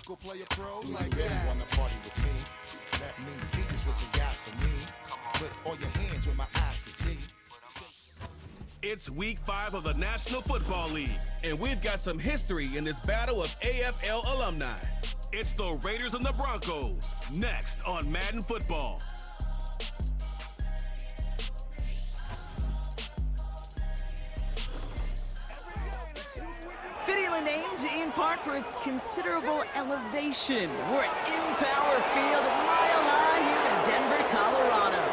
knuckle player pros like that. You wanna party with me? Let me see just what you got for me. Put all your hands where my eyes can see. It's week 5 of the National Football League, and we've got some history in this battle of AFL alumni. It's the Raiders and the Broncos, next on Madden Football. Fittingly named in part for its considerable elevation. We're at Empower Field, mile high here in Denver, Colorado.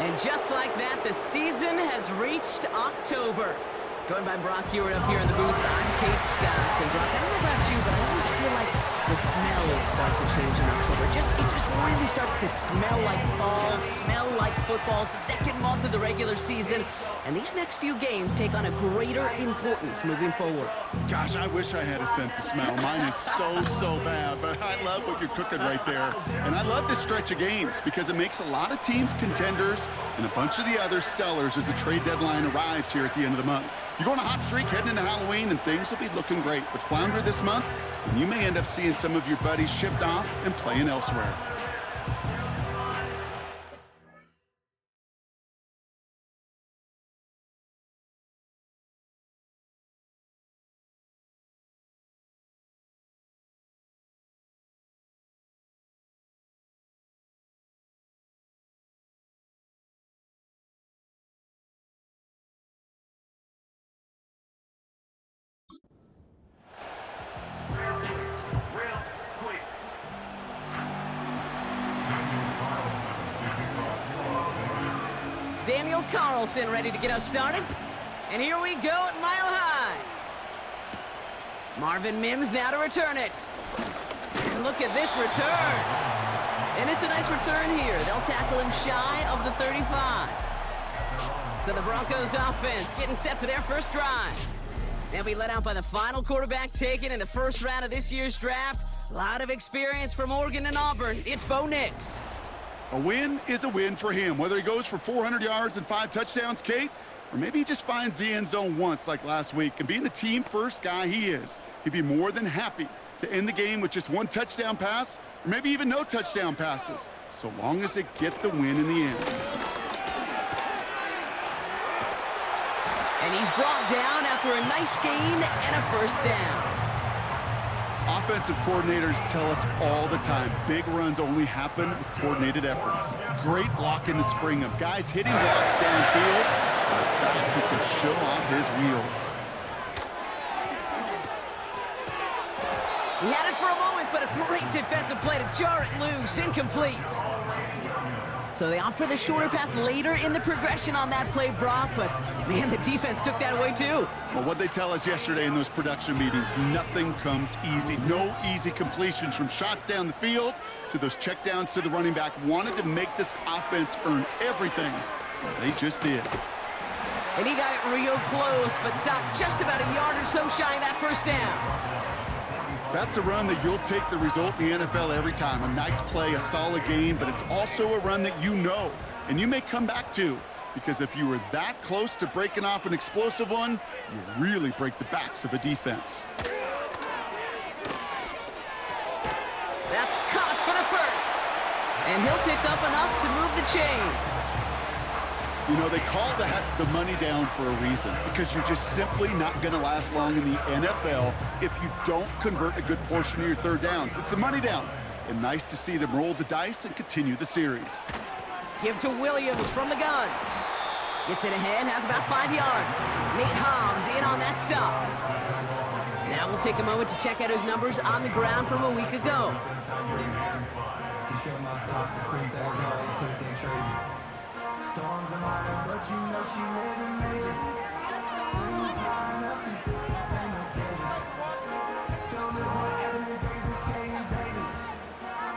And just like that, the season has reached October. Joined by Brock Hewitt up here in the booth, I'm Kate Scott. And Brock, I don't know about you, but I always feel like the smells start to change in October. It just really starts to smell like fall, smell like football, second month of the regular season. And these next few games take on a greater importance moving forward. Gosh, I wish I had a sense of smell. Mine is so bad, but I love what you're cooking right there. And I love this stretch of games because it makes a lot of teams contenders and a bunch of the other sellers as the trade deadline arrives here at the end of the month. You go on a hot streak heading into Halloween and things will be looking great. But flounder this month, and you may end up seeing some of your buddies shipped off and playing elsewhere. Daniel Carlson ready to get us started. And here we go at Mile High. Marvin Mims now to return it. And look at this return. And it's a nice return here. They'll tackle him shy of the 35. So the Broncos offense getting set for their first drive. They'll be let out by the final quarterback taken in the first round of this year's draft. A lot of experience from Oregon and Auburn. It's Bo Nix. A win is a win for him, whether he goes for 400 yards and 5 touchdowns, Kate, or maybe he just finds the end zone once like last week. And being the team-first guy he is, he'd be more than happy to end the game with just 1 touchdown pass, or maybe even no touchdown passes, so long as they get the win in the end. And he's brought down after a nice gain and a first down. Offensive coordinators tell us all the time, big runs only happen with coordinated efforts. Great blocking to spring them. Guys hitting blocks downfield, and a back who can show off his wheels. He had it for a moment, but a great defensive play to jar it loose, incomplete. So they opt for the shorter pass later in the progression on that play, Brock, but man, the defense took that away too. Well, what they tell us yesterday in those production meetings, nothing comes easy. No easy completions from shots down the field to those checkdowns to the running back. Wanted to make this offense earn everything. They just did. And he got it real close, but stopped just about a yard or so shy of that first down. That's a run that you'll take the result in the NFL every time. A nice play, a solid gain, but it's also a run that you know and you may come back to, because if you were that close to breaking off an explosive one, you really break the backs of a defense. That's caught for the first. And he'll pick up enough to move the chains. You know, they call that the money down for a reason, because you're just simply not going to last long in the NFL if you don't convert a good portion of your third downs. It's the money down. And nice to see them roll the dice and continue the series. Give to Williams from the gun. Gets it ahead, has about 5 yards. Nate Hobbs in on that stop. Now we'll take a moment to check out his numbers on the ground from a week ago. Storms are mine, but you know she living major. Flying up and ain't no cages. Don't live what Anthony Basis getting Vegas.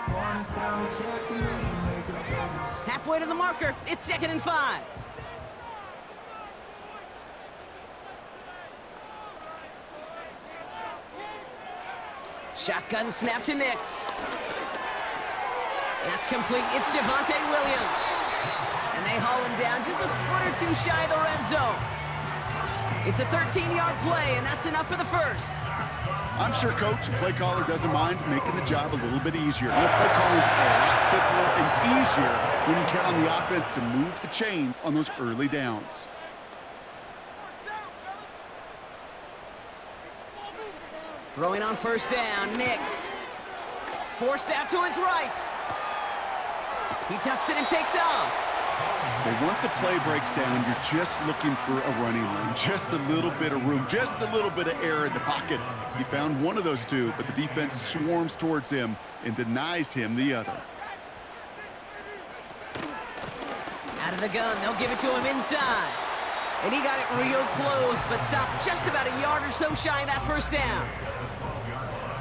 Born in town, check the news and make it Vegas. Halfway to the marker, it's 2nd and 5. Shotgun snap to Nix. That's complete. It's Javonte Williams. And they haul him down just a foot or two shy of the red zone. It's a 13-yard play, and that's enough for the first. I'm sure coach and play caller doesn't mind making the job a little bit easier. Play calling's a lot simpler and easier when you count on the offense to move the chains on those early downs. Throwing on first down, Nix. Forced out to his right. He tucks it and takes off. Well, once a play breaks down, you're just looking for a running lane, just a little bit of room, just a little bit of air in the pocket. He found one of those two, but the defense swarms towards him and denies him the other. Out of the gun, they'll give it to him inside. And he got it real close, but stopped just about a yard or so shy of that first down.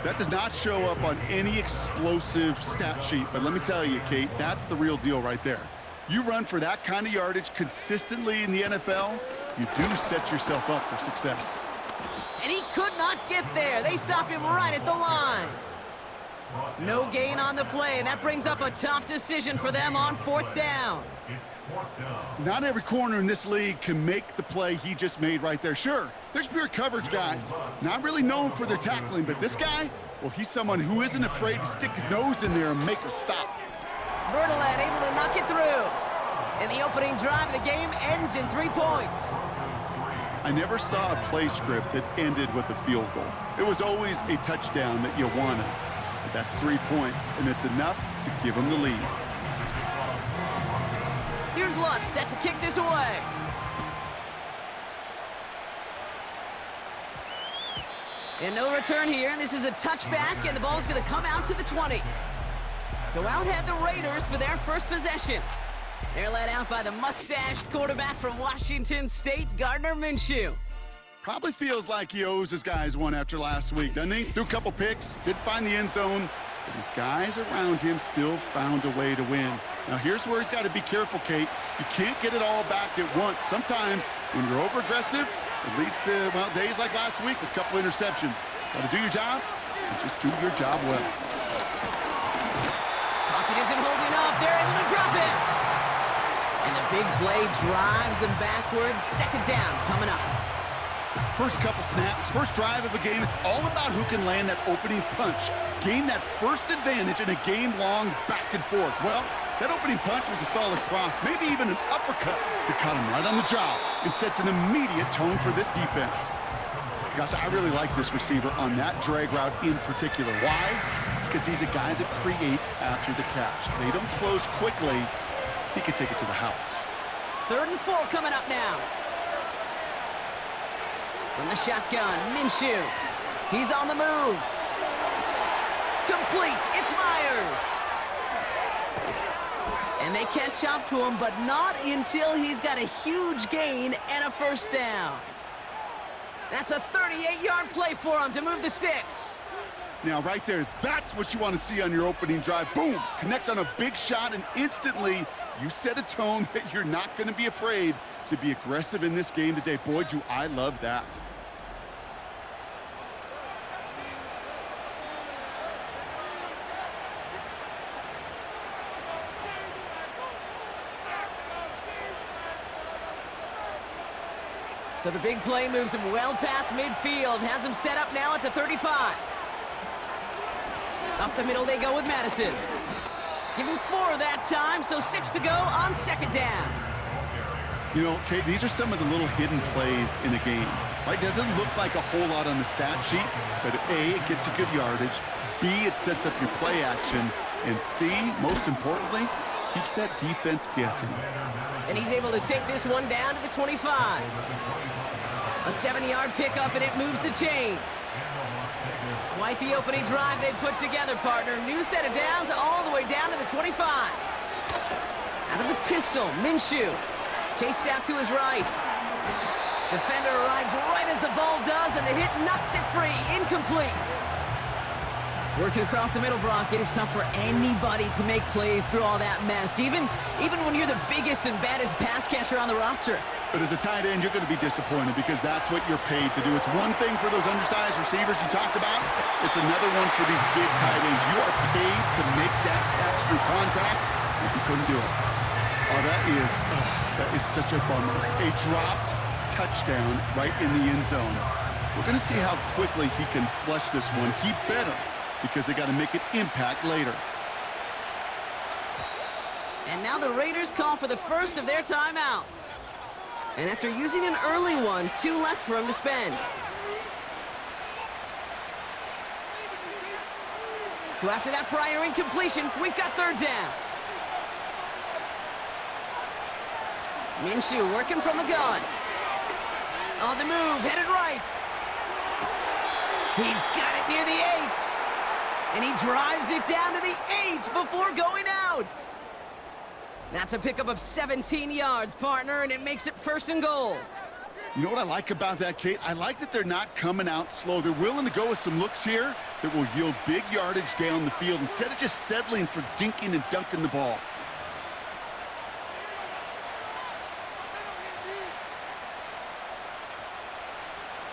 That does not show up on any explosive stat sheet, but let me tell you, Kate, that's the real deal right there. You run for that kind of yardage consistently in the NFL, you do set yourself up for success. And he could not get there. They stop him right at the line. No gain on the play, and that brings up a tough decision for them on fourth down. Not every corner in this league can make the play he just made right there. Sure, there's pure coverage guys, not really known for their tackling, but this guy, well, he's someone who isn't afraid to stick his nose in there and make a stop. Bertolet able to knock it through. And the opening drive of the game ends in 3 points. I never saw a play script that ended with a field goal. It was always a touchdown that you wanted. But that's 3 points, and it's enough to give them the lead. Here's Lutz set to kick this away. And no return here, and this is a touchback, and the ball's going to come out to the 20. So out head the Raiders for their first possession. They're led out by the mustached quarterback from Washington State, Gardner Minshew. Probably feels like he owes his guys one after last week, doesn't he? Threw a couple picks, did find the end zone, but his guys around him still found a way to win. Now here's where he's got to be careful, Kate. You can't get it all back at once. Sometimes when you're over-aggressive, it leads to, well, days like last week with a couple interceptions. Got to do your job, and just do your job well. Pocket isn't holding up. They're able to drop it. And the big play drives them backwards. Second down coming up. First couple snaps, first drive of the game, it's all about who can land that opening punch. Gain that first advantage in a game-long back and forth. Well, that opening punch was a solid cross, maybe even an uppercut that caught him right on the jaw and sets an immediate tone for this defense. Gosh, I really like this receiver on that drag route in particular. Why? Because he's a guy that creates after the catch. They don't close quickly. He could take it to the house. 3rd and 4 coming up now. From the shotgun, Minshew. He's on the move. Complete. It's Myers. And they catch up to him, but not until he's got a huge gain and a first down. That's a 38-yard play for him to move the sticks. Now, right there, that's what you want to see on your opening drive. Boom! Connect on a big shot, and instantly you set a tone that you're not going to be afraid to be aggressive in this game today. Boy, do I love that. So the big play moves him well past midfield, has him set up now at the 35. Up the middle they go with Madison. Give him 4 that time, so 6 to go on second down. You know, Kate, these are some of the little hidden plays in a game. Right? Doesn't look like a whole lot on the stat sheet, but A, it gets you good yardage. B, it sets up your play action. And C, most importantly, keeps that defense guessing. And he's able to take this one down to the 25. A 7-yard pickup, and it moves the chains. Quite the opening drive they put together, partner. New set of downs all the way down to the 25. Out of the pistol, Minshew. Chased out to his right. Defender arrives right as the ball does, and the hit knocks it free. Incomplete. Working across the middle, Brock, it is tough for anybody to make plays through all that mess, even when you're the biggest and baddest pass catcher on the roster. But as a tight end, you're going to be disappointed because that's what you're paid to do. It's one thing for those undersized receivers you talk about. It's another one for these big tight ends. You are paid to make that catch through contact, and you couldn't do it. Oh, that is such a bummer. A dropped touchdown right in the end zone. We're going to see how quickly he can flush this one. He better, because they got to make an impact later. And now the Raiders call for the first of their timeouts. And after using an early one, 2 left for him to spend. So after that prior incompletion, we've got 3rd down. Minshew working from the gun. On the move, headed right. He's got it near the 8. And he drives it down to the 8 before going out. That's a pickup of 17 yards, partner, and it makes it 1st and goal. You know what I like about that, Kate? I like that they're not coming out slow. They're willing to go with some looks here that will yield big yardage down the field instead of just settling for dinking and dunking the ball.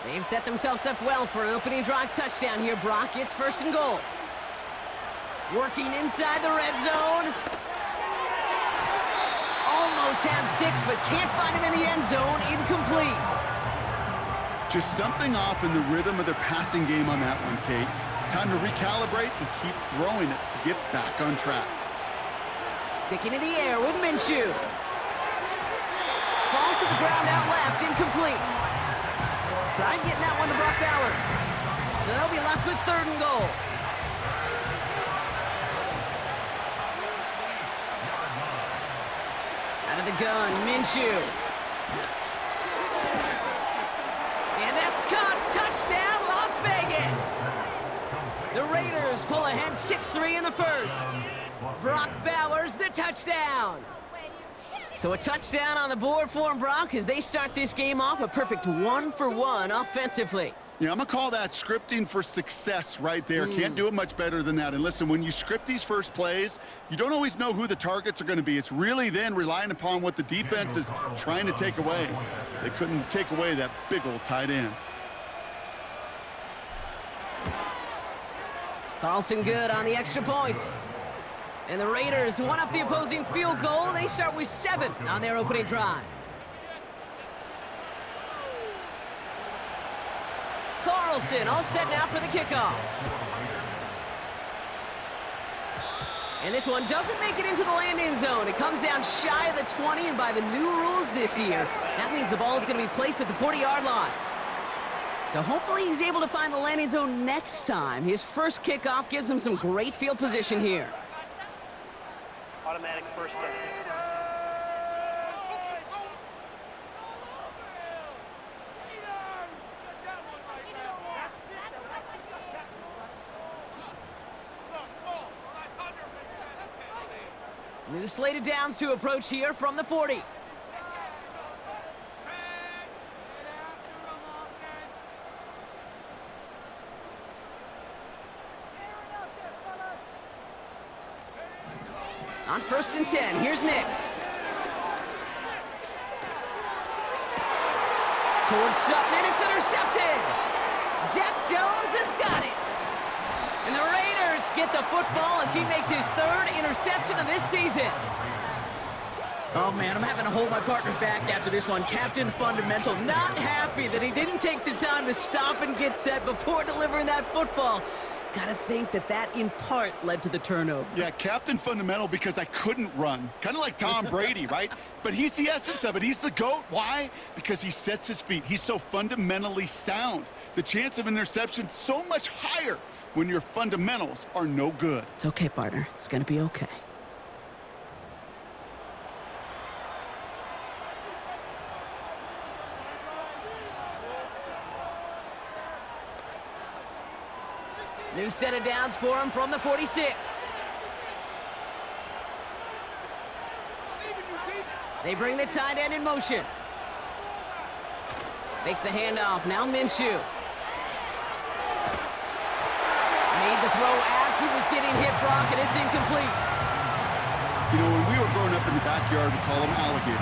They've set themselves up well for an opening drive touchdown here, Brock. It's 1st and goal. Working inside the red zone. Almost had 6, but can't find him in the end zone. Incomplete. Just something off in the rhythm of their passing game on that one, Kate. Time to recalibrate and keep throwing it to get back on track. Sticking in the air with Minshew. Falls to the ground out left. Incomplete. Tried getting that one to Brock Bowers. So they'll be left with 3rd and goal. Out of the gun, Minshew. And that's caught. Touchdown, Las Vegas. The Raiders pull ahead 6-3 in the 1st. Brock Bowers, the touchdown. So a touchdown on the board for them, Brock, as they start this game off a perfect 1-for-1 offensively. Yeah, I'm going to call that scripting for success right there. Can't do it much better than that. And listen, when you script these first plays, you don't always know who the targets are going to be. It's really then relying upon what the defense is trying to take away. They couldn't take away that big old tight end. Carlson good on the extra point. And the Raiders one up the opposing field goal. They start with 7 on their opening drive. Carlson all set now for the kickoff. And this one doesn't make it into the landing zone. It comes down shy of the 20, and by the new rules this year, that means the ball is going to be placed at the 40-yard line. So hopefully he's able to find the landing zone next time. His first kickoff gives him some great field position here. Automatic 1st down. New slated downs to approach here from the 40. On 1st and 10, here's Nix. Towards Sutton, it's intercepted. Jeff Jones has got it. And the Raiders get the football as he makes his 3rd interception of this season. Oh, man, I'm having to hold my partner back after this one. Captain Fundamental not happy that he didn't take the time to stop and get set before delivering that football. Gotta think that in part led to the turnover. Yeah, Captain Fundamental because I couldn't run. Kind of like Tom Brady, right? But he's the essence of it. He's the GOAT. Why? Because he sets his feet. He's so fundamentally sound. The chance of interception so much higher when your fundamentals are no good. It's okay, partner. It's gonna be okay. New set of downs for him from the 46. They bring the tight end in motion. Makes the handoff. Now Minshew. Made the throw as he was getting hit, Brock, and it's incomplete. You know, when we were growing up in the backyard, we call them alligators.